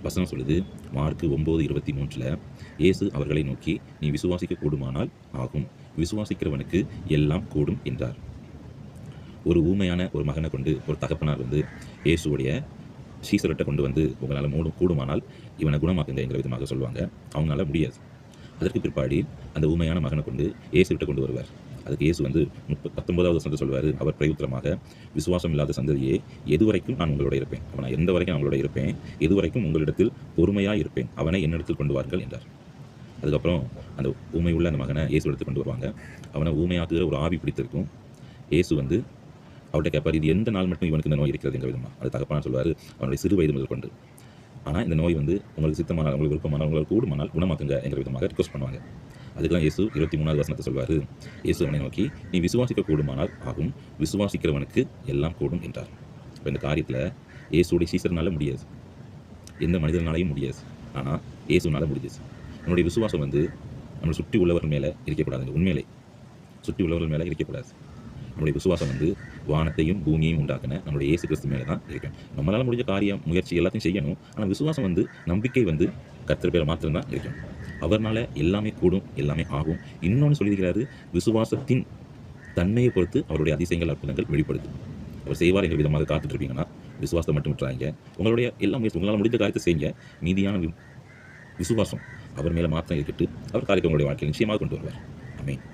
வசனம் சொல்லுது, மார்க்கு 9:23 இயேசு அவர்களை நோக்கி, நீ விசுவாசிக்க கூடுமானால் ஆகும், விசுவாசிக்கிறவனுக்கு எல்லாம் கூடும் என்றார். ஒரு ஊமையான ஒரு மகனை கொண்டு ஒரு தகப்பனார் இயேசுடைய சீசர்கிட்ட கொண்டு உங்களால் கூடுமானால் இவனை குணமாக்குங்க என்கிற விதமாக சொல்லுவாங்க. அவங்களால முடியாது. அதற்கு பிற்பாடு அந்த ஊமையான மகனை கொண்டு இயேசுகிட்ட கொண்டு வருவார். அதுக்கு இயேசு 19வது வசனத்தை சொல்வார், அவர் பிரயுத்தரமாக, விசுவாசம் இல்லாத சந்ததியே, எதுவரைக்கும் நான் உங்களோட இருப்பேன், அவனை எந்த வரைக்கும் நான் உங்களோட இருப்பேன், எதுவரைக்கும் உங்களிடத்தில் பொறுமையாக இருப்பேன், அவனை என்னிடத்தில் கொண்டு வாருங்கள் என்றார். அதுக்கப்புறம் அந்த ஊமை உள்ள அந்த மகனை இயேசு எடுத்து கொண்டு வருவாங்க. அவனை ஊமையாக்குகிற ஒரு ஆவி பிடித்திருக்கும். இயேசு அவர்கிட்ட கேட்பார், இது எந்த நாள் மட்டும் இவனுக்கு இந்த நோய் இருக்கிறது எங்கள் விதமாக. அது தகப்பனார் சொல்வார், அவனுடைய சிறு வயது முதல் கொண்டு. ஆனால் இந்த நோய் உங்களுக்கு சித்தமானால், உங்களுக்கு விருப்பமானால், உங்களுக்கு கூடுமானால் குணமாக்குங்க என்கிற விதமாக ரிக்வஸ்ட் பண்ணுவாங்க. அதுக்கெல்லாம் இயேசு 23வது வசனத்தை சொல்வார், இயேசு அவனை நோக்கி, நீ விசுவாசிக்க கூடுமானால் ஆகும், விசுவாசிக்கிறவனுக்கு எல்லாம் கூடும் என்றார். இப்போ இந்த காரியத்தில் இயேசுடைய சீசர்னால முடியாது, எந்த மனிதனாலையும் முடியாது. ஆனால் இயேசுனால முடிஞ்சிச்சு. நம்முடைய விசுவாசம் நம்மளை சுற்றி உள்ளவர்கள் மேலே இருக்கக்கூடாதுங்க. உண்மையிலே சுற்றி உள்ளவர்கள் மேலே இருக்கக்கூடாது. நம்முடைய விசுவாசம் வானத்தையும் பூமியையும் உண்டாக்கின நம்முடைய இயேசு கிறிஸ்து மேலே தான் இருக்கும். நம்மளால் முடிஞ்ச காரியம், முயற்சி எல்லாத்தையும் செய்யணும். ஆனால் விசுவாசம் நம்பிக்கை கர்த்தர் பேரை மாத்திரம்தான் இருக்கும். அவர்னால எல்லாமே கூடும், எல்லாமே ஆகும். இன்னொன்று சொல்லியிருக்கிறாரு, விசுவாசத்தின் தன்மையை பொறுத்து அவருடைய அதிசயங்கள், அற்புதங்கள் வெளிப்படுது. அவர் செய்வார் என்ற விதமாக காத்துட்டு இருப்பீங்கன்னா விசுவாசத்தை மட்டும் விட்டுறாங்க. உங்களுடைய எல்லா முயற்சி, உங்களால் முடிந்த காரியத்தை செய்யுங்க. மீதியான விசுவாசம் அவர் மேலே மாத்திரம் இருக்கட்டு, அவர் காரியத்தை உங்களுடைய வாழ்க்கையில் நிச்சயமாக கொண்டு வருவார். ஆமென்.